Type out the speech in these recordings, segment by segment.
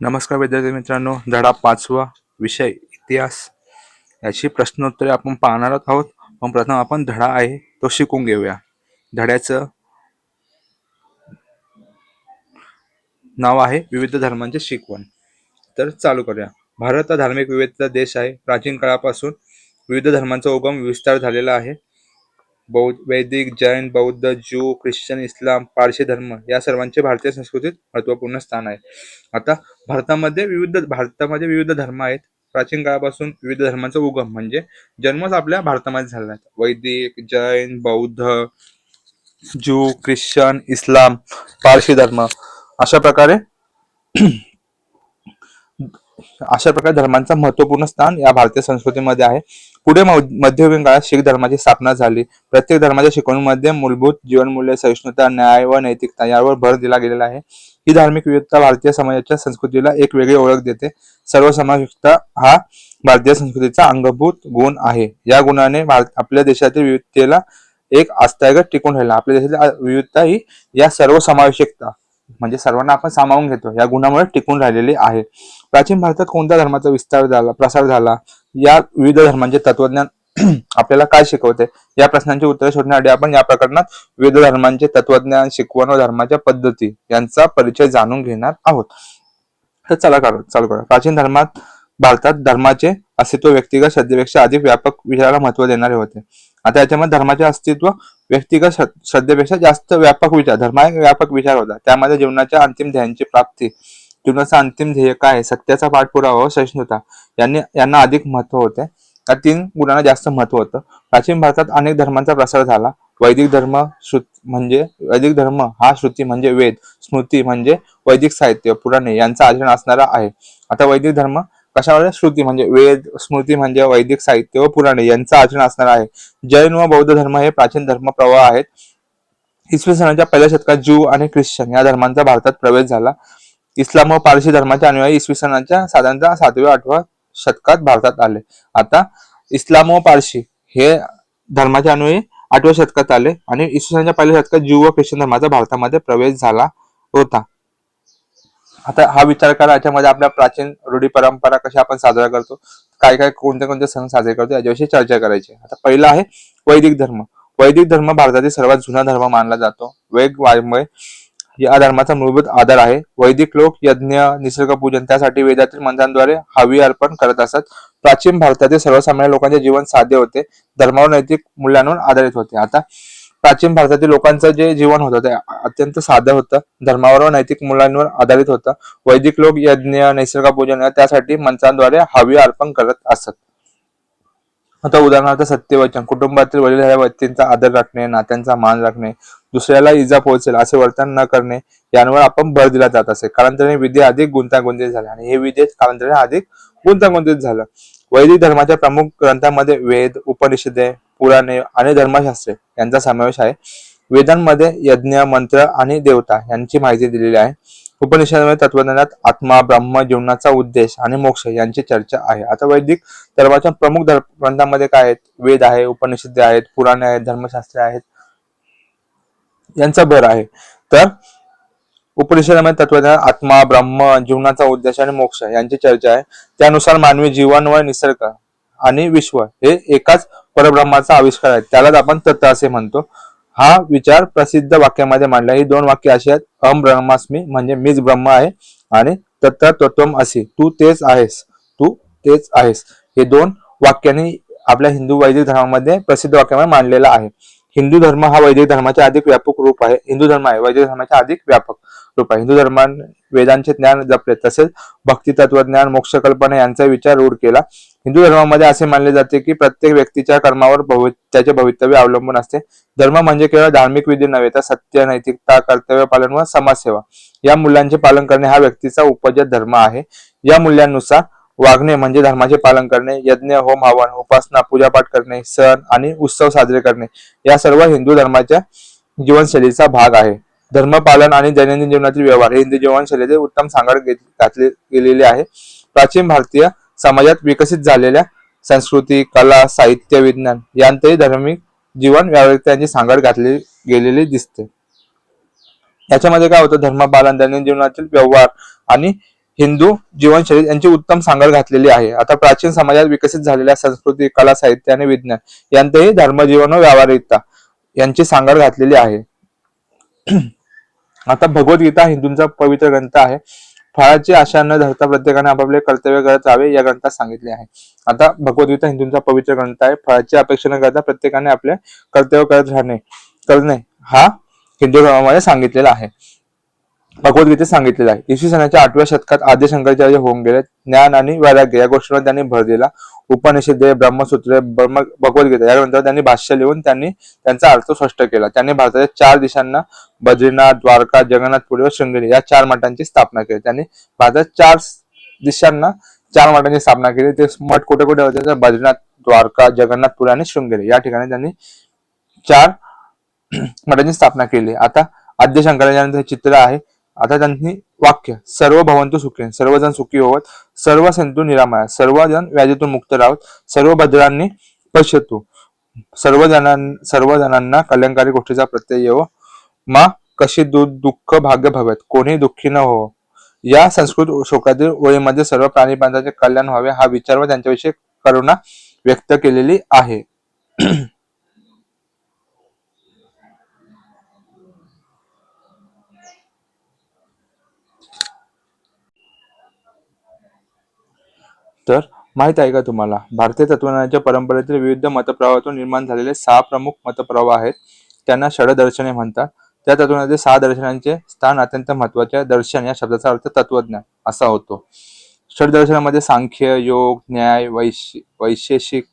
नमस्कार विद्यार्थी मित्रांनो, धडा 5वा विषय इतिहास याची प्रश्नोत्तरे आपण पाहणार आहोत. पण प्रथम आपण धडा आहे तो शिकून घेऊया. धड्याचं नाव आहे विविध धर्मांचे शिकवण. तर चालू करूया. भारत हा धार्मिक विविधता देश आहे. प्राचीन काळापासून विविध धर्मांचा उगम विस्तार झालेला आहे. वैदिक, जैन, बौद्ध, ज्यू, ख्रिश्चन, इस्लाम, पारशी धर्म या सर्वांचे भारतीय संस्कृतीत महत्त्वपूर्ण स्थान आहे. आता भारतामध्ये विविध धर्म आहेत. प्राचीन काळापासून विविध धर्मांचा उगम म्हणजे जन्मच आपल्या भारतामध्ये झाला आहे. वैदिक, जैन, बौद्ध, ज्यू, ख्रिश्चन, इस्लाम, पारशी धर्म अशा प्रकारे धर्मांचा महत्त्वपूर्ण स्थान या भारतीय संस्कृतीमध्ये आहे. पुढे मध्ययुगीन काळात शीख धर्माची स्थापना झाली. प्रत्येक धर्माच्या शिकवणीमध्ये मूलभूत जीवनमूल्य, सहिष्णुता, न्याय व नैतिकता यावर भर दिला गेलेला आहे. ही धार्मिक विविधता भारतीय समाजाच्या संस्कृतीला एक वेगळी ओळख देते. सर्वसमावेशकता हा भारतीय संस्कृतीचा अंगभूत गुण आहे. या गुणाने आपल्या देशातील विविधतेला एक आस्थायगत टिकून राहिला. आपल्या देशातील विविधता ही या सर्वसमावेशकता म्हणजे सर्वांना आपण सामावून घेतो या गुणामुळे टिकून राहिलेली आहे. प्राचीन भारतात कोणत्या धर्माचा प्रसार झाला, या विविध धर्मांचे तत्वज्ञान आपल्याला काय शिकवते, या प्रश्नांची उत्तरे शोधण्यासाठी आपण या प्रकरणात विविध धर्मांचे तत्वज्ञान, शिकवण व धर्माच्या पद्धती यांचा परिचय जाणून घेणार आहोत. तर चालू करा. प्राचीन भारतात धर्माचे अस्तित्व व्यक्तिगत श्रद्धेपेक्षा अधिक व्यापक विचाराला महत्त्व देणारे होते. आता याच्यामध्ये धर्माचे अस्तित्व व्यक्तिगत श्रद्धेपेक्षा जास्त व्यापक विचार, धर्म एक व्यापक विचार होता. त्यामध्ये जीवनाच्या अंतिम ध्येयांची प्राप्ती, जीवनाचा अंतिम ध्येय काय, सत्याचा पाठपुरावा व सहिष्णुता यांना अधिक महत्व होते. या 3 गुणांना जास्त महत्व होतं. प्राचीन भारतात अनेक धर्मांचा प्रसार झाला. वैदिक धर्म हा श्रुती म्हणजे वेद, स्मृती म्हणजे वैदिक साहित्य, पुराणे यांचं आचरण असणारा आहे. आता वैदिक धर्म कशावर? श्रुती म्हणजे वेद, स्मृती म्हणजे वैदिक साहित्य व पुराणे यांचं आचरण असणार आहे. जैन व बौद्ध धर्म हे प्राचीन धर्म प्रवाह आहेत. इसवी सनाच्या पहिल्या शतकात ज्यू आणि ख्रिश्चन या धर्मांचा भारतात प्रवेश झाला. इस्लाम व पारशी धर्माचे अनुयायी इसवी सनाच्या साधारणतः 7व्या-8व्या शतकात भारतात आले. आता इस्लाम व पारशी हे धर्माचे अनुयायी 8व्या शतकात आले आणि इसवी सनाच्या पहिल्या शतकात ज्यू व ख्रिश्चन धर्माचा भारतामध्ये प्रवेश झाला होता. आता हा विचार करा, याच्यामध्ये आपल्या प्राचीन रूढी परंपरा कशा आपण साजरा करतो, काय कोणते सण साजरे करतो याच्याविषयी चर्चा करायची. आता पहिला आहे वैदिक धर्म. वैदिक धर्म भारतातील सर्वात जुना धर्म मानला जातो. वेद वाङ्मय या धर्माचा मूलभूत आधार आहे. वैदिक लोक यज्ञ, निसर्ग पूजन त्यासाठी वेदातील मंत्रांद्वारे हवी अर्पण करत असत. प्राचीन भारतातील सर्वसामान्य लोकांचे जीवन साधे होते, धर्मावर नैतिक मूल्यांवर आधारित होते. आता प्राचीन भारतातील लोकांचं जे जीवन होतं ते अत्यंत साधं होतं, धर्मावर व नैतिक मूल्यांवर आधारित होतं. वैदिक लोक यज्ञ, निसर्ग पूजन त्यासाठी मंत्रांद्वारे हवी अर्पण करत असत. आता उदाहरणार्थ सत्यवचन, कुटुंबातील वडीलधाऱ्या व्यक्तींचा आदर राखणे, नात्यांचा मान राखणे, दुसऱ्याला इजा पोहोचेल असे वर्तन न करणे यांवर आपण भर दिला जात असे. कालांतराने विधी अधिक गुंतागुंतीत झाल्या आणि हे विधी कालांतराने अधिक गुंतागुंतीत झालं. वैदिक धर्माच्या प्रमुख ग्रंथांमध्ये वेद, उपनिषदे, पुराणे आणि धर्मशास्त्रे यांचा समावेश आहे. वेदांमध्ये यज्ञ, मंत्र आणि देवता यांची माहिती दिलेली आहे. उपनिषदामध्ये तत्वज्ञानात आत्मा, ब्रह्म, जीवनाचा उद्देश आणि मोक्ष यांची चर्चा आहे. आता वैदिक धर्माच्या प्रमुख ग्रंथांमध्ये काय आहेत? वेद आहे, उपनिषदे आहेत, पुराणे आहेत, धर्मशास्त्रे आहेत यांचा भर आहे. तर उपनिषदामध्ये तत्वज्ञान, आत्मा, ब्रह्म, जीवनाचा उद्देश आणि मोक्ष यांची चर्चा आहे. त्यानुसार मानवी जीवन व निसर्ग आणि विश्व हे एकाच परब्रह्माचा आविष्कार आहे. त्यालाच आपण तत्व असे म्हणतो. हा विचार प्रसिद्ध वाक्यामध्ये मांडला. ही 2 वाक्य अशी आहेत: अहम ब्रह्मास्मी म्हणजे मीच ब्रह्म आहे आणि तत्त्वम असी तू तेच आहेस. हे 2 वाक्यांनी आपल्या हिंदू वैदिक धर्मामध्ये प्रसिद्ध वाक्यामध्ये मांडलेला आहे. हिंदू धर्म हा वैदिक धर्माचे अधिक व्यापक रूप आहे. हिंदू धर्म आहे वैदिक धर्माचे अधिक व्यापक रूप आहे. हिंदू धर्माने वेदांचे ज्ञान जपले, तसेच भक्ती, तत्वज्ञान, मोक्षकल्पना यांचा विचार रूढ केला. हिंदू धर्मामध्ये असे मानले जाते की प्रत्येक व्यक्तीच्या कर्मावर त्याचे भवितव्य अवलंबून असते. धर्म म्हणजे केवळ धार्मिक विधी नव्हे, तर सत्य, नैतिकता, कर्तव्य पालन व समाजसेवा या मूल्यांचे पालन करणे हा व्यक्तीचा उपजत धर्म आहे. या मूल्यांनुसार वागणे म्हणजे धर्माचे पालन करणे. यज्ञ, होम, हवन, उपासना, पूजापाठ करणे, सण आणि उत्सव साजरे करणे या सर्व हिंदू धर्माच्या जीवनशैलीचा भाग आहे. धर्मपालन आणि दैनंदिन जीवनातील व्यवहार हे हिंदू जीवनशैलीचे उत्तम सांगड घातले गेलेले आहे. प्राचीन भारतीय समाजात विकसित झालेल्या संस्कृती, कला, साहित्य, विज्ञान यांतही धार्मिक जीवन व्यावहारिकता यांची सांगड घातली गेलेली दिसते. याच्यामध्ये काय होतं? धर्मपालन, दैनंदिन जीवनातील व्यवहार आणि हिंदू जीवनशैली यांची उत्तम सांगड घातलेली आहे. आता प्राचीन समाजात विकसित झालेल्या संस्कृती, कला, साहित्य आणि विज्ञान यांतही धर्मजीवन व व्यावहारिकता यांची सांगड घातलेली आहे. आता भगवद्गीता हिंदूंचा पवित्र ग्रंथ आहे. फळाची आशा न धरता प्रत्येकाने आपापले कर्तव्य करत राहावे या ग्रंथात सांगितले आहे. आता भगवद्गीता हिंदूंचा पवित्र ग्रंथ आहे. फळाची अपेक्षा न करता प्रत्येकाने आपले कर्तव्य करणे हा हिंदू धर्मामध्ये सांगितलेला आहे. भगवद्गीतेत सांगितलेलं आहे. इसवी सनाच्या 8व्या शतकात आद्य शंकराचार्य होऊन गेले. ज्ञान आणि वैराग्य या गोष्टींवर त्यांनी भर दिला. उपनिषदे, ब्रह्मसूत्रे, भगवद्गीता या ग्रंथावर त्यांनी भाष्य लिहून त्यांनी त्यांचा अर्थ स्पष्ट केला. त्यांनी भारताच्या 4 दिशांना बद्रीनाथ, द्वारका, जगन्नाथपुरी व शृंगेरी या 4 मठांची स्थापना केली. त्यांनी भारताच्या 4 दिशांना 4 मठांची स्थापना केली. ते मठ कुठे कुठे होते तर बद्रीनाथ, द्वारका, जगन्नाथपुरी आणि शृंगेरी या ठिकाणी त्यांनी 4 मठांची स्थापना केली. आता आद्य शंकराचार्यांचे चित्र आहे. आता त्यांनी वाक्य सर्व भवंतु सुखी, सर्वजण सुखी होवत, सर्व सन्तु निरामया, सर्वजण व्याधीतून मुक्त राहत, सर्व भद्रांनी पश्यतु, सर्वजणांना कल्याणकारी गोष्टीचा प्रत्यय येवो, मा कशी दुःख भाग्य भवेत, कोणी दुःखी न हो. या संस्कृत श्लोकातील ओळीमध्ये सर्व प्राणीमात्रांचे कल्याण व्हावे हा विचार व त्यांच्याविषयी करुणा व्यक्त केलेली आहे. तर माहित आहे का तुम्हाला, भारतीय तत्वज्ञानाच्या परंपरेतील विविध मतप्रवाहातून निर्माण झालेले 6 प्रमुख मतप्रवाह आहेत. त्यांना षडदर्शने म्हणतात. त्या तत्वज्ञानातील 6 दर्शनांचे स्थान अत्यंत महत्वाचे. दर्शन या शब्दाचा अर्थ तत्वज्ञान असा होतो. षडदर्शनामध्ये सांख्य, योग, न्याय, वैशेषिक,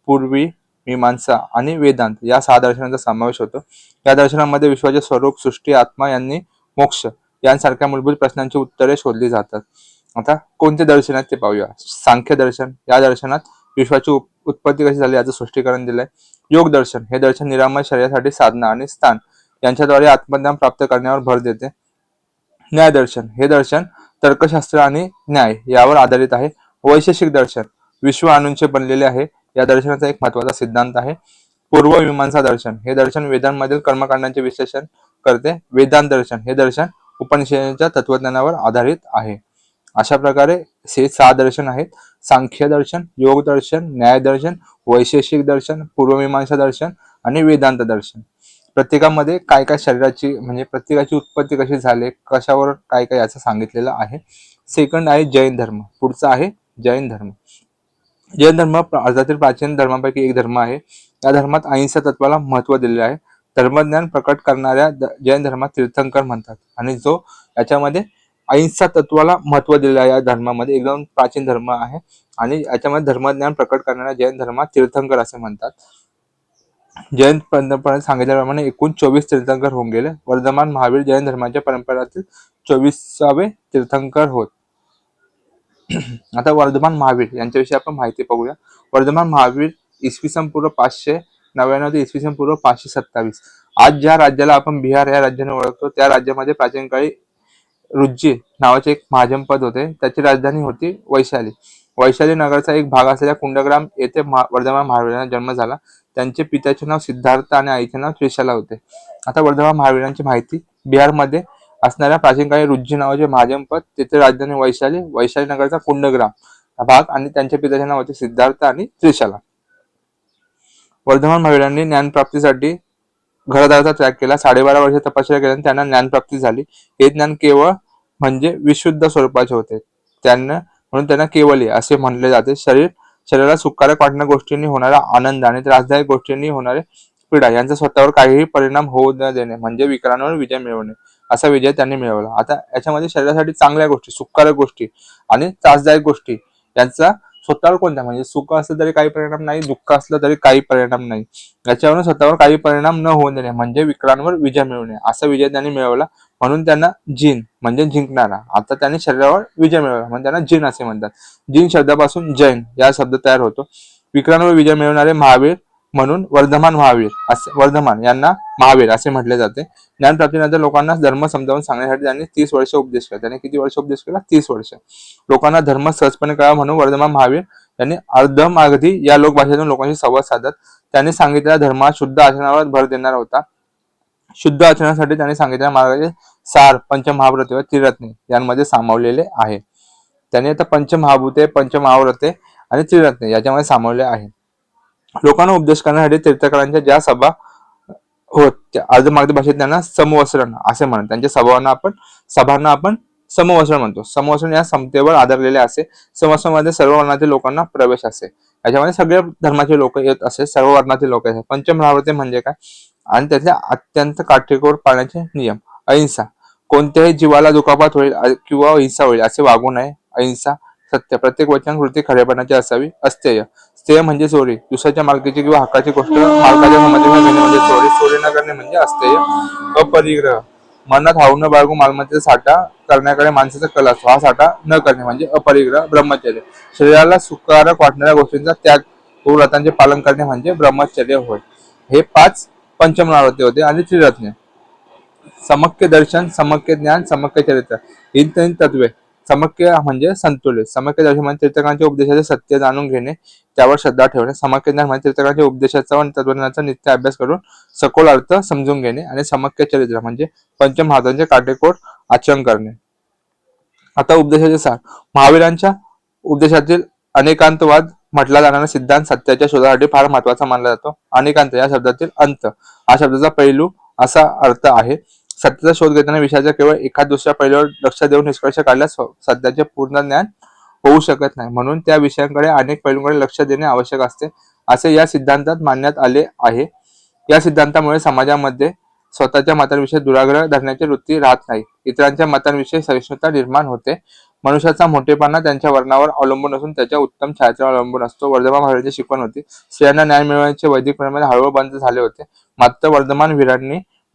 पूर्वी मीमांसा आणि वेदांत या 6 दर्शनांचा समावेश होतो. या दर्शनामध्ये विश्वाचे स्वरूप, सृष्टी, आत्मा यांनी मोक्ष यांसारख्या मूलभूत प्रश्नांची उत्तरे शोधली जातात. आता कोणते दर्शन आहेत ते पाहूया. सांख्य दर्शन, या दर्शनात विश्वाची उत्पत्ती कशी झाली याचं स्पष्टीकरण दिलंय. योग दर्शन, हे दर्शन निरामय शरीरासाठी साधना आणि स्थान यांच्याद्वारे आत्मज्ञान प्राप्त करण्यावर भर देते. न्याय दर्शन, हे दर्शन तर्कशास्त्र आणि न्याय यावर आधारित आहे. वैशेषिक दर्शन, विश्व अणूंचे बनलेले आहे. या दर्शनाचा एक महत्वाचा सिद्धांत आहे. पूर्व मीमांसा दर्शन, हे दर्शन वेदांमधील कर्मकांडांचे विश्लेषण करते. वेदांत दर्शन, हे दर्शन उपनिषदांच्या तत्वज्ञानावर आधारित आहे. अशा प्रकारे हे 6 दर्शन आहेत. सांख्य दर्शन, योग दर्शन, न्याय दर्शन, वैशेषिक दर्शन, पूर्वमीमांसा दर्शन आणि वेदांत दर्शन. प्रत्येकामध्ये काय काय शरीराची म्हणजे प्रत्येकाची उत्पत्ती कशी झाली, कशावर काय काय याचं सांगितलेलं आहे. सेकंड आहे जैन धर्म. पुढचा आहे जैन धर्म. जैन धर्म भारतातील प्राचीन धर्मापैकी एक धर्म आहे. या धर्मात अहिंसा तत्वाला महत्व दिलेले आहे. धर्मज्ञान प्रकट करणाऱ्या जैन धर्मात तीर्थंकर म्हणतात आणि जो याच्यामध्ये अहिंसा तत्वाला महत्व दिलेलं आहे. या धर्मामध्ये एकदम प्राचीन धर्म आहे आणि याच्यामध्ये धर्मज्ञान प्रकट करणाऱ्या जैन धर्मात तीर्थंकर असे म्हणतात. जैन परंपरेत सांगितल्याप्रमाणे एकूण 24 तीर्थंकर होऊन गेले. वर्धमान महावीर जैन धर्माच्या परंपरेतील 24वे तीर्थंकर होत. आता वर्धमान महावीर यांच्याविषयी आपण माहिती पाहूया. वर्धमान महावीर इसवी सन पूर्व 599 ते इसवी सन पूर्व 527. आज ज्या राज्याला आपण बिहार या राज्याने ओळखतो त्या राज्यामध्ये प्राचीन काळी रुज्जी नावाचे एक महाजनपद होते. त्याची राजधानी होती वैशाली. वैशाली नगरचा एक भाग असलेल्या कुंडग्राम येथे वर्धमान महावीरांचा जन्म झाला. त्यांचे पित्याचे नाव सिद्धार्थ आणि आईचे नाव त्रिशला होते. आता वर्धमान महावीरांची माहिती. बिहारमध्ये असणाऱ्या प्राचीन काळी रुज्जी नावाचे महाजनपद, तेथे राजधानी वैशाली, वैशाली नगरचा कुंडग्राम हा भाग आणि त्यांच्या पित्याचे नाव होते सिद्धार्थ आणि त्रिशला. वर्धमान महावीरांनी ज्ञानप्राप्तीसाठी घरदाराचा त्याग केला. 12.5 वर्ष तपश्चर्या केल्याने त्यांना ज्ञानप्राप्ती झाली. हे ज्ञान केवळ म्हणजे विशुद्ध स्वरूपाचे होते. म्हणून त्यांना केवली असे म्हणले जाते. शरीराला सुखकारक वाटणाऱ्या गोष्टींनी होणारा आनंद आणि त्रासदायक गोष्टींनी होणारे पीडा यांचा स्वतःवर काहीही परिणाम होऊ न देणे म्हणजे विकारांवर विजय मिळवणे असा विजय त्यांनी मिळवला. आता याच्यामध्ये शरीरासाठी चांगल्या गोष्टी, सुखकारक गोष्टी आणि त्रासदायक गोष्टी यांचा स्वतःवर कोणत्या म्हणजे सुख असलं तरी काही परिणाम नाही, दुःख असलं तरी काही परिणाम नाही, याच्यावरून स्वतःवर काही परिणाम न होऊ देणे म्हणजे विकारांवर विजय मिळवणे असा विजय त्यांनी मिळवला. म्हणून त्यांना जिन म्हणजे जिंकणारा. आता त्यांनी शरीरावर विजय मिळवला म्हणून त्यांना जिन असे म्हणतात. जिन शब्दापासून जैन या शब्द तयार होतो. विकारांवर विजय मिळवणारे महावीर म्हणून वर्धमान यांना महावीर असे म्हटले जाते. ज्ञानप्राप्तीनंतर लोकांना धर्म समजावून सांगण्यासाठी त्यांनी 30 वर्ष उपदेश केला. त्यांनी किती वर्ष उपदेश केला? 30 वर्ष. लोकांना धर्म सहजपणे कळावा म्हणून वर्धमान महावीर यांनी अर्धमागधी या लोकभाषेतून लोकांशी संवाद साधत त्यांनी सांगितलेल्या धर्मात शुद्ध आचरणावर भर देणार होता. शुद्ध आचरणासाठी त्यांनी सांगितलेल्या मार्गाचे सार पंचमहाव्रत व त्रिरत्ने यांमध्ये सामावलेले आहे. त्यांनी आता पंचमहाभूते, पंचमहाव्रते आणि त्रिरत्ने याच्यामध्ये सामावले आहे. लोकांना उपदेश करण्यासाठी तीर्थंकरांच्या ज्या सभा होत त्या अर्धमागधी भाषेत त्यांना समवसरण असे म्हणतात. त्यांच्या सभांना आपण समवसरण म्हणतो. समवसरण या समतेवर आधारलेले असे. समवसरणामध्ये सर्व वर्णातील लोकांना प्रवेश असे. याच्यामध्ये सगळ्या धर्माचे लोक येत असे, सर्व वर्णातील लोक येतात. पंचमहाव्रते म्हणजे काय, आणि त्यातल्या अत्यंत काटेकोर पाळण्याचे नियम. अहिंसा, कोणत्याही जीवाला दुखापत होईल किंवा हिंसा होईल असे वागू नये. अहिंसा. सत्य, प्रत्येक वचन कृती खरेपणाची असावी. अस्तेय, स्थेय म्हणजे चोरी, दुसऱ्याच्या मालकीची किंवा हक्काची गोष्ट मालकाच्या संमतीने घेणे म्हणजे चोरी, चोरी न करणे म्हणजे अस्तेय. अपरिग्रह, मनात हाव न बाळगून मालमत्तेचा साठा करण्याकडे माणसाचा कल असतो, हा साठा न करणे म्हणजे अपरिग्रह. ब्रह्मचर्य, शरीराला सुखकारक वाटणाऱ्या गोष्टींचा त्याग व व्रतांचे पालन करणे म्हणजे ब्रह्मचर्य होय. हे 5 पंचमहाव्रते होते. आणि त्रिरत्ने, समक्य दर्शन, समक्य ज्ञान, समक्य चरित्र ही 3 तत्वे. समक्य म्हणजे संतुलित, समक्य दर्शन म्हणजे तीर्थंकरांच्या उपदेशाचे सत्य जाणून घेणे, त्यावर श्रद्धा ठेवणे. समक्य ज्ञान म्हणजे तीर्थंकरांच्या उपदेशाचा व तत्वज्ञानाचा नित्य अभ्यास करून सखोल अर्थ समजून घेणे. आणि समक्य चरित्र म्हणजे पंचमहाभूतांचे काटेकोर आचरण करणे. आता उपदेशाचे सार. महावीरांच्या उपदेशातील अनेकांतवाद म्हटला जाणारा सिद्धांत सत्याच्या शोधासाठी फार महत्वाचा मानला जातो. अनेकांत या शब्दातील अंत हा शब्दाचा पैलू असा अर्थ आहे. सत्याचा शोध घेताना विषयाच्या केवळ एखाद दुसऱ्या पैलूवर लक्ष देऊन निष्कर्ष काढल्यास सत्याचे पूर्ण ज्ञान होऊ शकत नाही. म्हणून त्या विषयांकडे अनेक पैलूंकडे लक्ष देणे आवश्यक असते, असे या सिद्धांतात मानण्यात आले आहे. या सिद्धांतामुळे समाजामध्ये स्वतःच्या मतांविषयी दुराग्रह धरण्याची वृत्ती राहत नाही. इतरांच्या मतांविषयी सहिष्णुता निर्माण होते. मनुष्याचा मोठेपणा त्यांच्या वर्णावर अवलंबून असून त्याच्या उत्तम छायाचित्रावर अवलंबून असतो. वर्धमान महावीरांची शिकवण होती. स्त्रियांना न्याय मिळवण्याचे वैदिक परंपरेमध्ये हळूहळू बंद झाले होते. मात्र वर्धमान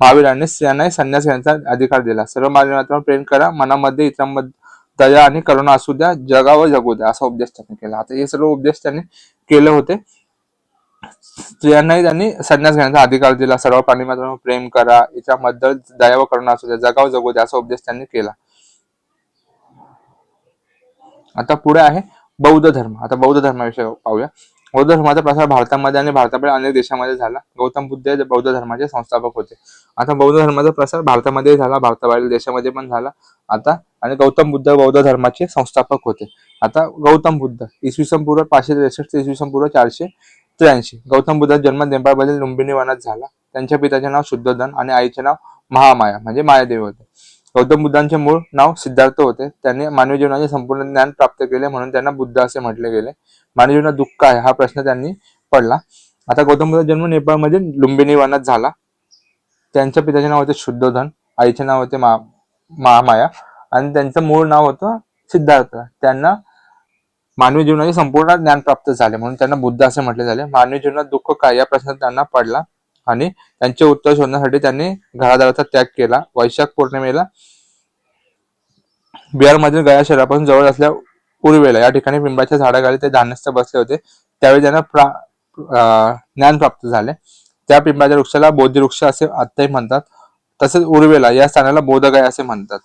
महावीरांनी स्त्रियांना संन्यास घेण्याचा अधिकार दिला. सर्व मानवांवर प्रेम करा, मनामध्ये इतरांमध्ये दया आणि करुणा असू द्या, जगावं जगू द्या, असा उपदेश त्यांनी केला. आता हे सर्व उपदेश त्यांनी केले होते. स्त्रियांनाही त्यांनी संन्यास घेण्याचा अधिकार दिला. सर्व प्राणीमात्रांवर प्रेम करा, इतरांबद्दल दया व करुणा असू द्या, जगावं जगू द्या, असा उपदेश त्यांनी केला. आता पुढे आहे बौद्ध धर्म. आता बौद्ध धर्माविषयी पाहूया. बौद्ध धर्माचा प्रसार भारतामध्ये आणि भारताबाहेर अनेक देशांमध्ये झाला. गौतम बुद्ध हे बौद्ध धर्माचे संस्थापक होते. आता बौद्ध धर्माचा प्रसार भारतामध्ये झाला, भारताबाहेर देशामध्ये पण झाला. आता आणि गौतम बुद्ध बौद्ध धर्माचे संस्थापक होते. आता गौतम बुद्ध इसवी सन पूर्व 563 ते इसवी सन पूर्व 483. गौतम बुद्धाचा जन्म नेपाळमधील लुंबिनी वनात झाला. त्यांच्या पित्याचे नाव शुद्धोधन आणि आईचे नाव महामाया म्हणजे मायादेवी होते. गौतम बुद्धांचे मूळ नाव सिद्धार्थ होते. त्यांनी मानवी जीवनाचे संपूर्ण ज्ञान प्राप्त केले, म्हणून त्यांना बुद्ध असे म्हटले गेले. मानवी जीवनात दुःख आहे हा प्रश्न त्यांनी पडला. आता गौतम बुद्धाचा जन्म नेपाळमध्ये लुंबिनी वनात झाला. त्यांच्या पित्याचे नाव होते शुद्धोधन, आईचे नाव होते महामाया आणि त्यांचं मूळ नाव होतं सिद्धार्थ. त्यांना मानवी जीवनाचे संपूर्ण ज्ञान प्राप्त झाले, म्हणून त्यांना बुद्ध असे म्हटले झाले. मानवी जीवनात दुःख काय या प्रश्नात त्यांना पडला आणि त्यांचे उत्तर शोधण्यासाठी त्यांनी घरादाराचा त्याग केला. वैशाख पौर्णिमेला बिहारमधील गया शहरापासून जवळ असल्या उर्वेला या ठिकाणी पिंपळाच्या झाडाखाली ते ध्यानस्थ बसले होते. त्यावेळी त्यांना ज्ञान प्राप्त झाले. त्या पिंपळाच्या वृक्षाला बोधी वृक्ष असे आत्ताही म्हणतात. तसेच उर्वेला या स्थानाला बोधगया असे म्हणतात.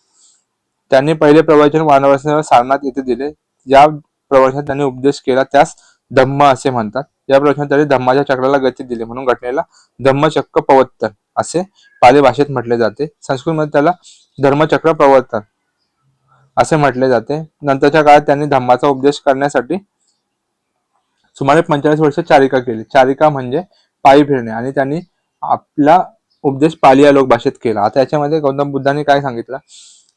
त्यांनी पहिले प्रवचन वानरवासींवर सारनाथ येथे दिले. या प्रवचनात त्यांनी उपदेश केला त्यास धम्म असे म्हणतात. या प्रवचनात त्यांनी धम्माच्या चक्राला गती दिली, म्हणून घटनेला धम्मचक्र प्रवर्तन असे पाली भाषेत म्हटले जाते. संस्कृतमध्ये त्याला धर्मचक्र प्रवर्तन असे म्हटले जाते. नंतरच्या काळात त्यांनी धम्माचा उपदेश करण्यासाठी सुमारे 45 वर्ष चारिका केली. चारिका म्हणजे पायी फिरणे, आणि त्यांनी आपला उपदेश पाली या लोक भाषेत केला. आता याच्यामध्ये गौतम बुद्धांनी काय सांगितलं,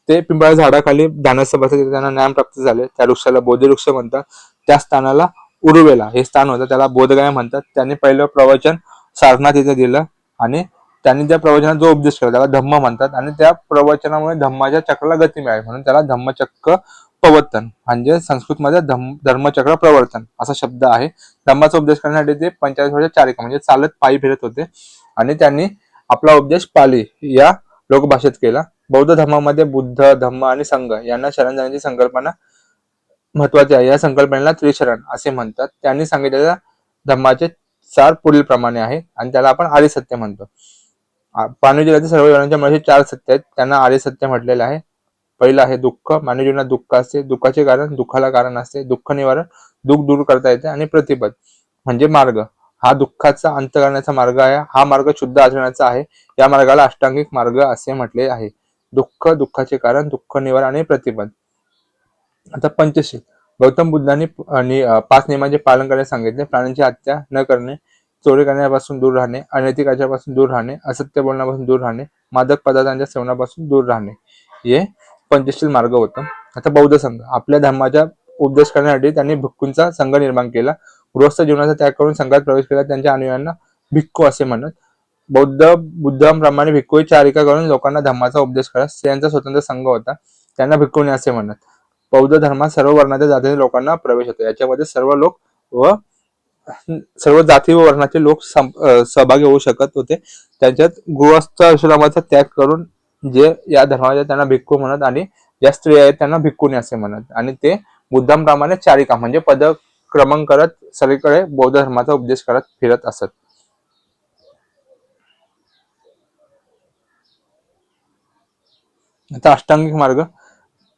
ते पिंपळाच्या झाडाखाली ध्यानस्थ बसले, त्यांना ज्ञान प्राप्त झाले. त्या वृक्षाला बोधी वृक्ष म्हणतात. त्या स्थानाला उर्वेला हे स्थान होतं, त्याला बोधगया म्हणतात. त्यांनी पहिलं प्रवचन सारनाथ इथे दिलं आणि त्यांनी त्या प्रवचनात जो उपदेश केला त्याला धम्म म्हणतात. आणि त्या प्रवचनामुळे धम्माच्या चक्राला गती मिळाली, म्हणून त्याला धम्मचक्र प्रवर्तन म्हणजे संस्कृतमध्ये धर्मचक्र प्रवर्तन असा शब्द आहे. धम्माचा उपदेश करण्यासाठी ते 45 वर्ष चारिका म्हणजे चालत पायी फिरत होते, आणि त्यांनी आपला उपदेश पाली या लोकभाषेत केला. बौद्ध धर्मामध्ये बुद्ध, धम्म आणि संघ यांना शरण जाण्याची संकल्पना महत्वाची आहे. या संकल्पनेला त्रिशरण असे म्हणतात. त्यांनी सांगितलेल्या धम्माचे सार पुढील प्रमाणे आहे, आणि त्याला आपण आर्य सत्य म्हणतो. मानवी जीवनातील सर्व जीवनाच्या मुळाशी 4 सत्य आहेत, त्यांना आर्य सत्य म्हटलेलं आहे. पहिलं आहे दुःख. मानवी जीवनात दुःख असते, दुःखाचे कारण दुःखाला कारण असते. दुःख निवारण, दुःख दूर करता येते. आणि प्रतिपद म्हणजे मार्ग, हा दुःखाचा अंत करण्याचा मार्ग आहे. हा मार्ग शुद्ध आचरणाचा आहे. या मार्गाला अष्टांगिक मार्ग असे म्हटले आहे. दुःख, दुःखाचे कारण, दुःख निवारण आणि प्रतिपद. आता पंचशील. गौतम बुद्धांनी आणि 5 नियमांचे पालन करण्यास सांगितले. प्राण्यांची हत्या न करणे, चोरी करण्यापासून दूर राहणे, अनैतिक आचारापासून दूर राहणे, असत्य बोलण्यापासून दूर राहणे, मादक पदार्थांच्या सेवनापासून दूर राहणे, हे पंचशील मार्ग होता. आता बौद्ध संघ. आपल्या धर्माचा उपदेश करण्यासाठी त्यांनी भिक्खूंचा संघ निर्माण केला. गृहस्थ जीवनाचा त्याग करून संघात प्रवेश केला. त्यांच्या अनुयायांना भिक्खू असे म्हणत. बुद्धांप्रमाणे भिक्खू चारिका करून लोकांना धर्माचा उपदेश करत. स्त्रियांचा स्वतंत्र संघ होता, त्यांना भिक्खुनी असे म्हणत. बौद्ध धर्मात सर्व वर्णाच्या जातीच्या लोकांना प्रवेश होतो. याच्यामध्ये सर्व लोक व सर्व जाती व वर्णाचे लोक सहभागी होऊ शकत होते. त्यांच्यात गृहस्थ आश्रमाचा त्याग करून जे या धर्माच्या त्यांना भिक्खू म्हणत आणि ज्या स्त्री आहेत त्यांना भिक्खुनी असे म्हणत. आणि ते बुद्धांप्रमाणे चारिका म्हणजे पदक्रमण करत सगळीकडे बौद्ध धर्माचा उपदेश करत फिरत असत. आता अष्टांगिक मार्ग.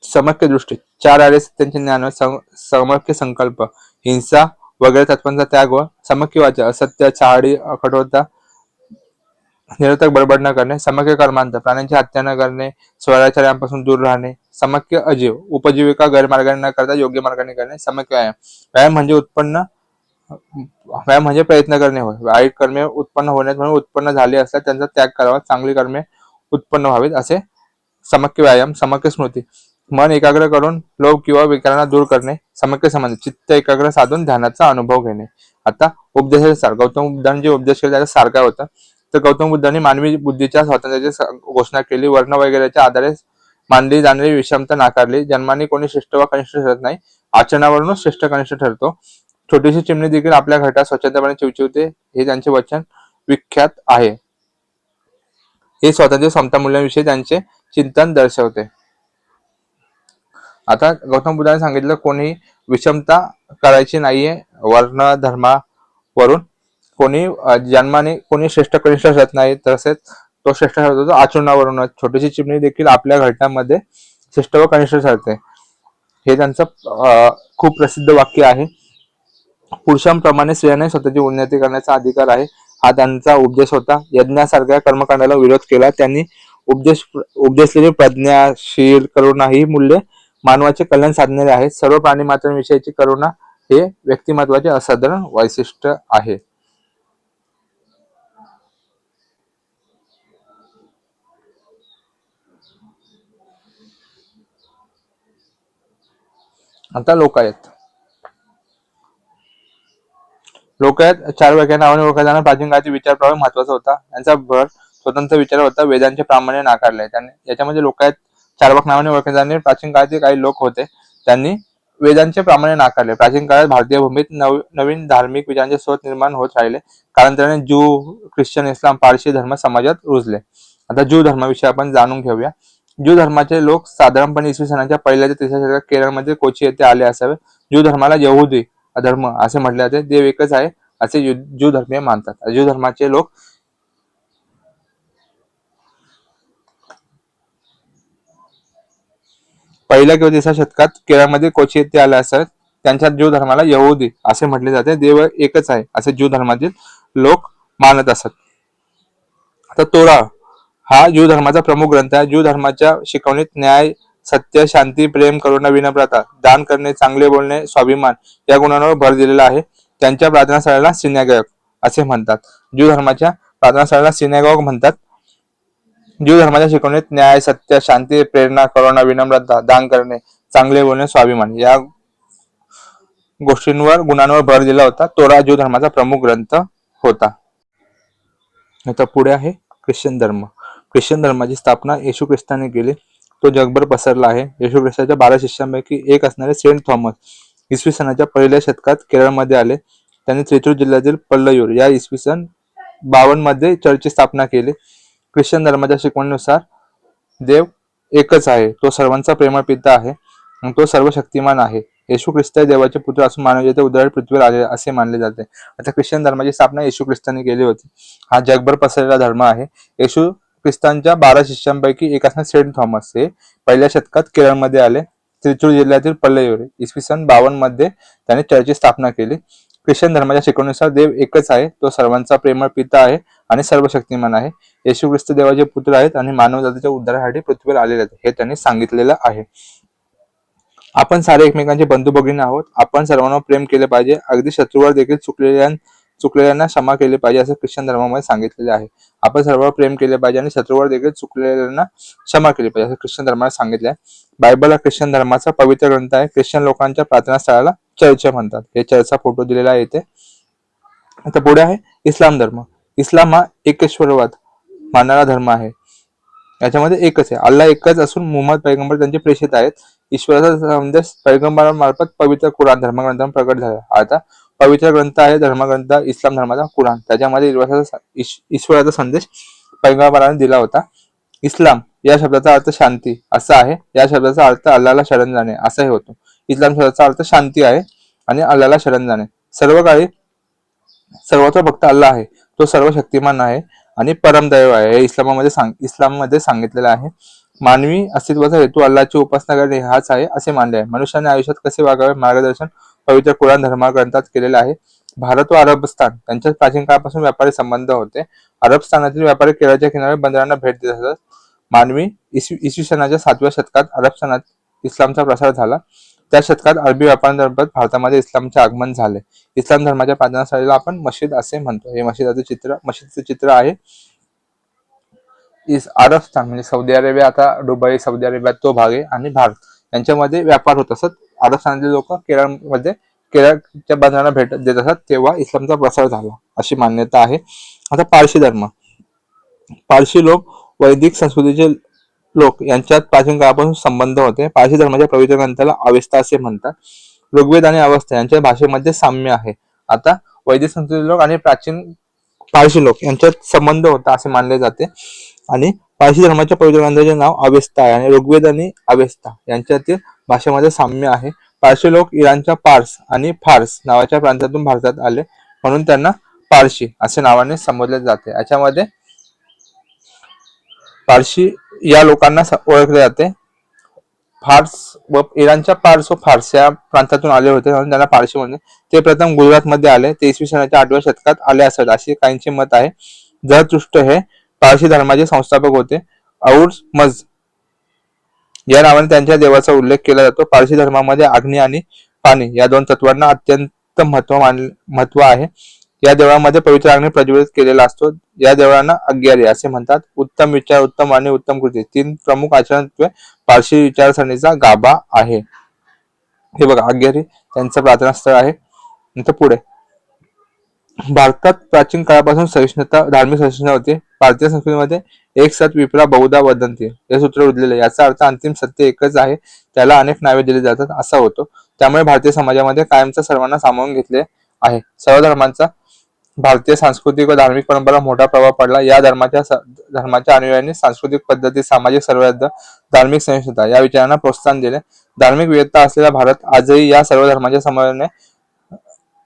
समक्य दृष्टी. 4 आर्य सत्यांचे ज्ञान, समक्य संकल्प, हिंसा वगैरे तत्वांचा त्याग व समक्य वाचा, असत्य, चाडी, कठोरता, निरर्थक बडबड न करणे, समक्य कर्मांत, प्राण्यांची हत्या न करणे, स्वराचार्यांपासून दूर राहणे, समक्य अजीव, उपजीविका गैरमार्गाने न करता योग्य मार्गाने करणे, समक्य व्यायाम. व्यायाम म्हणजे प्रयत्न करणे होय. वाईट कर्मे उत्पन्न होण्यात म्हणून उत्पन्न झाले असल्यास त्यांचा त्याग करावा, चांगली कर्मे उत्पन्न व्हावीत असे समक्य व्यायाम. समक्य स्मृती. मन एकाग्र करून लोभ किंवा विकारांना दूर करणे. समक्य समाधी. चित्त एकाग्र साधून ध्यानाचा अनुभव घेणे. आता उपदेशाचे सार. गौतम बुद्धांनी जे उपदेश केले त्याचा सार काय होता, तर गौतम बुद्धांनी मानवी बुद्धीच्या स्वातंत्र्याची घोषणा केली. वर्ण वगैरेच्या आधारे मानली जाणारी विषमता नाकारली. जन्माने कोणी श्रेष्ठ व कनिष्ठ ठरत नाही, आचरणावरूनच श्रेष्ठ कनिष्ठ ठरतो. छोटीशी चिमणी देखील आपल्या घरात स्वच्छंदपणे चिवचिवते, हे त्यांचे वचन विख्यात आहे. हे स्वातंत्र्य समता मूल्यांविषयी त्यांचे चिंतन दर्शवते. आता गौतम बुद्धांनी सांगितलं कोणी विषमता करायची नाहीये वर्ण धर्मावरून. कोणी जन्माने कोणी श्रेष्ठ कनिष्ठ ठरत नाही, तसेच तो श्रेष्ठ ठरतो तो आचरणावरूनच. छोटीशी चिमणी देखील आपल्या घटनामध्ये श्रेष्ठ व कनिष्ठ ठरते, हे त्यांचं खूप प्रसिद्ध वाक्य आहे. पुरुषांप्रमाणे स्त्रियांनी स्वतःची उन्नती करण्याचा अधिकार आहे, हा त्यांचा उपदेश होता. यज्ञासारख्या कर्मकांडाला विरोध केला. त्यांनी उपदेशलेली प्रज्ञाशील करुणा ही मूल्ये मानवाचे कल्याण साधणारे आहेत. सर्व प्राणी मात्रांविषयीची करुणा हे व्यक्तिमत्वाचे असाधारण वैशिष्ट्य आहे. आता लोकायत. लोकायत 4 व्याख्या नावाने ओळखला जाणारा प्राचीन काळातील विचार प्रवाह महत्वाचा होता. यांचा भर स्वतंत्र विचार होता. वेदांचे प्रामाण्य नाकारले. याच्यामध्ये लोकायत चार्वाक नावाने ओळखले जाणारे प्राचीन काळातील काही लोक होते. त्यांनी वेदांचे प्रामाण्य नाकारले. प्राचीन काळात भारतीय भूमीत नवीन धार्मिक विचारांचे स्रोत निर्माण होत राहिले. कालांतराने ज्यू, ख्रिश्चन, इस्लाम, पारशी धर्म समाजात रुजले. आता ज्यू धर्माविषयी आपण जाणून घेऊया. ज्यू धर्माचे लोक साधारणपणे इसवी सनाच्या पहिल्या ते 3ऱ्या शतकात केरळमध्ये कोची येथे आले असावे. ज्यू धर्माला यहुदी धर्म असे म्हटले जाते. देव एकच आहे असे ज्यू धर्मीय मानतात. ज्यू धर्माचे लोक पहिल्या किंवा 3ऱ्या शतकात केरळमध्ये कोची येथे आले असावेत. त्यांच्या ज्यू धर्माला यहुदी असे म्हटले जाते. देव एकच आहे असे ज्यू धर्मातील लोक मानत असत. आता तोरा हा ज्यू धर्माचा प्रमुख ग्रंथ आहे. ज्यू धर्माच्या शिकवणीत न्याय, सत्य, शांती, प्रेम, करुणा, विनम्रता, दान करणे, चांगले बोलणे, स्वाभिमान या गुणांवर भर दिलेला आहे. त्यांच्या प्रार्थनास्थळाला सिनॅगॉग असे म्हणतात. ज्यू धर्माच्या प्रार्थनास्थळाला सिनॅगॉग म्हणतात. ज्यू धर्माच्या शिकवणीत न्याय, सत्य, शांती, प्रेरणा, करुणा, विनम्रता, दान करणे, चांगले बोलणे, स्वाभिमान या गुणांवर भर दिला होता. तोरा ज्यू धर्माचा प्रमुख ग्रंथ होता. आता पुढे आहे ख्रिश्चन धर्म. ख्रिश्चन धर्माची स्थापना येशू ख्रिस्ताने केली. तो जगभर पसरला आहे. येशू ख्रिस्ताच्या 12 शिष्यांपैकी एक असणारे सेंट थॉमस इसवी सनाच्या पहिल्या शतकात केरळमध्ये आले. त्यांनी त्रिचूर जिल्ह्यातील पल्लयूर या इसवी सन 52 मध्ये चर्चची स्थापना केली. ख्रिश्चन धर्माच्या शिकवणीनुसार देव एकच आहे, तो सर्वांचा प्रेमळ पिता आहे, तो सर्वशक्तिमान आहे. येशू ख्रिस्त देवाचे पुत्र असून मानवतेचे उद्धार पृथ्वीवर आले असे मानले जाते. आता ख्रिश्चन धर्माची स्थापना येशू ख्रिस्ताने केली होती. हा जगभर पसरलेला धर्म आहे. येशू ख्रिस्तांच्या 12 शिष्यांपैकी एक असणारे सेंट थॉमस हे पहिल्या शतकात केरळमध्ये आले. त्रिचूर जिल्ह्यातील पल्लयूर इसवी सन 52 मध्ये त्यांनी चर्चची स्थापना केली. ख्रिश्चन धर्माच्या शिकवणीनुसार देव एकच आहे, तो सर्वांचा प्रेमळ पिता आहे आणि सर्वशक्तिमान आहे. येशू ख्रिस्त देवाचे पुत्र आहेत आणि मानव जातीच्या उद्धारासाठी पृथ्वीवर आलेले आहेत हे त्यांनी सांगितलेलं आहे. आपण सारे एकमेकांचे बंधू भगिनी आहोत. आपण सर्वांना प्रेम केले पाहिजे. अगदी शत्रूवर देखील चुकलेल्यांना क्षमा केली पाहिजे असं ख्रिश्चन धर्मामध्ये सांगितलेले आहे. आपण सर्वांवर प्रेम केले पाहिजे आणि शत्रूवर देखील चुकलेल्यांना क्षमा केली पाहिजे असं ख्रिश्चन धर्माने सांगितले आहे. बायबल हा ख्रिश्चन धर्माचा पवित्र ग्रंथ आहे. ख्रिश्चन लोकांच्या प्रार्थना स्थळाला चर्च म्हणतात. हे चर्चचा फोटो दिलेला आहे इथे. आता पुढे आहे इस्लाम धर्म. इस्लाम हा एकेश्वरवाद मानणारा धर्म आहे. याच्यामध्ये एकच आहे, अल्लाह एकच असून मुहम्मद पैगंबर त्यांचे प्रेषित आहेत. ईश्वराचा संदेश पैगंबरांमार्फत पवित्र कुराण धर्मग्रंथात प्रकट झाला. आता पवित्र ग्रंथ आहे धर्मग्रंथ इस्लाम धर्माचा कुराण. त्याच्यामध्ये ईश्वराचा संदेश पैगंबरांनी दिला होता. इस्लाम या शब्दाचा अर्थ शांती असा आहे. या शब्दाचा अर्थ अल्लाहला शरण जाणे असाही होतो. इस्लाम शब्दाचा अर्थ शांती आहे आणि अल्लाहला शरण जाणे. सर्व काळी सर्वत्र भक्त अल्लाह आहे. तो सर्व शक्तिमान आहे आणि परमदैव आहे. हे इस्लाममध्ये सांगितलेलं आहे. मानवी अस्तित्वाचा हेतू अल्लाहची उपासना करणे हाच आहे असे मानले आहे. मनुष्याने आयुष्यात कसे वागावे मार्गदर्शन पवित्र कुराण धर्मग्रंथात केलेले आहे. भारत व अरबस्तान यांच्यात प्राचीन काळापासून व्यापारी संबंध होते. अरबस्थानातील व्यापारी केरळच्या किनारे बंदरांना भेट देत असतात. मानवी इसवी सनाच्या 7व्या शतकात अरबस्थानात इस्लामचा प्रसार झाला. त्या शतकात अरबी व्यापाऱ्यांमार्फत भारतामध्ये इस्लामचे आगमन झाले. इस्लाम धर्माच्या प्रार्थनास्थळाला आपण मशीद असे म्हणतो. हे मशीदचं चित्र आहे. अरबस्थान म्हणजे सौदी अरेबिया, आता दुबई सौदी अरेबिया तो भाग आहे आणि भारत यांच्यामध्ये व्यापार होत असत. अरबस्थानातील लोक केरळच्या बंदरांना भेट देत असत. तेव्हा इस्लामचा प्रसार झाला अशी मान्यता आहे. आता पारशी धर्म. पारशी लोक वैदिक संस्कृतीचे लोक यांच्यात प्राचीन काळापासून संबंध होते. पारशी धर्माच्या पवित्र ग्रंथाला अवेस्ता असे म्हणतात. ऋग्वेद आणि अवस्था यांच्या भाषेमध्ये साम्य आहे. आता वैदिक संस्कृती लोक आणि प्राचीन पारशी लोक यांच्यात संबंध होता असे मानले जाते आणि पारशी धर्माच्या पवित्र ग्रंथाचे नाव अवेस्ता आहे आणि ऋग्वेद आणि अवेस्ता यांच्यातील भाषेमध्ये साम्य आहे. पारशी लोक इराणच्या पार्स आणि फार्स नावाच्या प्रांतातून भारतात आले म्हणून त्यांना पारशी असे नावाने संबोधले जाते. याच्यामध्ये पारशी या लोकांना ओळखले जाते. फार्स व इराणच्या पार्स व फार्स या प्रांतातून आले होते म्हणून त्यांना पारशी म्हणले. ते प्रथम गुजरातमध्ये आले. ते इसवी सनाच्या 8व्या शतकात आले असत असे काहींचे मत आहे. झरतुष्ट्र हे पारशी धर्माचे संस्थापक होते. औरमझ या नावाने त्यांच्या देवाचा उल्लेख केला जातो. पारशी धर्मामध्ये अग्नी आणि पाणी या दोन तत्वांना अत्यंत महत्व आहे. या देवळामध्ये पवित्र अग्नी प्रज्वलित केलेला असतो. या देवळांना अग्यारी असे म्हणतात. उत्तम विचार, उत्तम वाणी, उत्तम कृती 3 प्रमुख आचरण पारशी विचारसरणीचा गाभा आहे. हे बघा अग्यारी त्यांचं प्रार्थनास्थळ आहे. नंतर पुढे भारतात प्राचीन काळापासून धार्मिक सहिष्णुता होती. भारतीय संस्कृतीमध्ये एक सत विप्रा बहुधा वदंती हे सूत्र उरलेले. याचा अर्थ अंतिम सत्य एकच आहे, त्याला अनेक नावे दिली जातात असा होतो. त्यामुळे भारतीय समाजामध्ये कायमचा सर्वांना सामावून घेतले आहे. सर्व धर्मांचा भारतीय सांस्कृतिक व धार्मिक परंपरा मोठा प्रभाव पडला. या धर्माच्या अनुयायांनी सांस्कृतिक पद्धती, सामाजिक सौहार्द, धार्मिक सहिष्णुता या विचारांना प्रोत्साहन दिले. धार्मिक विविधता असलेला भारत आजही या सर्व धर्माच्या समन्वयाने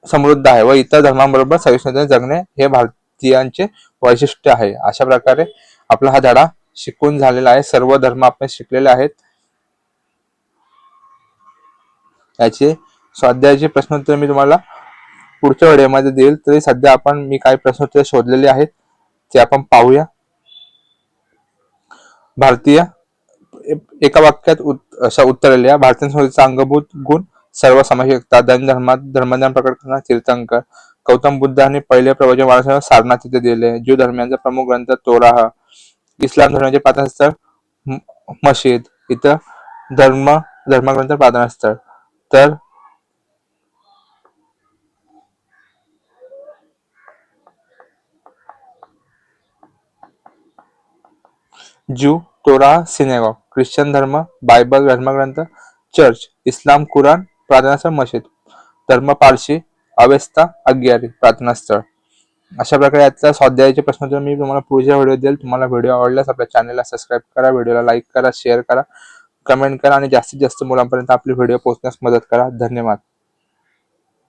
समृद्ध आहे व इतर धर्मांबरोबर सहिष्णुतेने जगणे हे भारतीयांचे वैशिष्ट्य आहे. अशा प्रकारे आपला हा धडा शिकून झालेला आहे. सर्व धर्म आपण शिकलेले आहेत. याचे स्वाध्यायाचे प्रश्नोत्तर मी तुम्हाला पुढच्या व्हिडिओमध्ये देईल. तरी सध्या मी काही प्रश्नोत्तरे शोधलेले आहेत ते आपण पाहूया. भारतीय एका वाक्यात अशा उत्तर लिहा. भारतीय संस्कृतीचा अंगभूत गुण सर्वसमावेशकता. धर्मज्ञान प्रकट करणारा तीर्थंकर. गौतम बुद्धांनी पहिले प्रवचन वाचण्यास सारनाथ तिथे दिले. ज्यू धर्मियांचा प्रमुख ग्रंथ तोराह. इस्लाम धर्माचे प्रार्थनास्थळ मशीद. इतर धर्मग्रंथ प्रार्थनास्थळ. तर ज्यू तोराह सिनेगॉग. ख्रिश्चन धर्म बायबल धर्मग्रंथ चर्च. इस्लाम कुराण प्रार्थनास्थळ मशीद. धर्म पारशी अवेस्ता अग्यारी प्रार्थनास्थळ. अशा प्रकारे याचा स्वाध्यायाचे प्रश्नोत्तर मी तुम्हाला पुढच्या व्हिडिओ देईल. तुम्हाला व्हिडिओ आवडल्यास आपल्या चॅनलला सबस्क्राईब करा, व्हिडिओला लाईक करा, शेअर करा, कमेंट करा आणि जास्तीत जास्त मुलांपर्यंत आपली व्हिडिओ पोहोचण्यास मदत करा. धन्यवाद.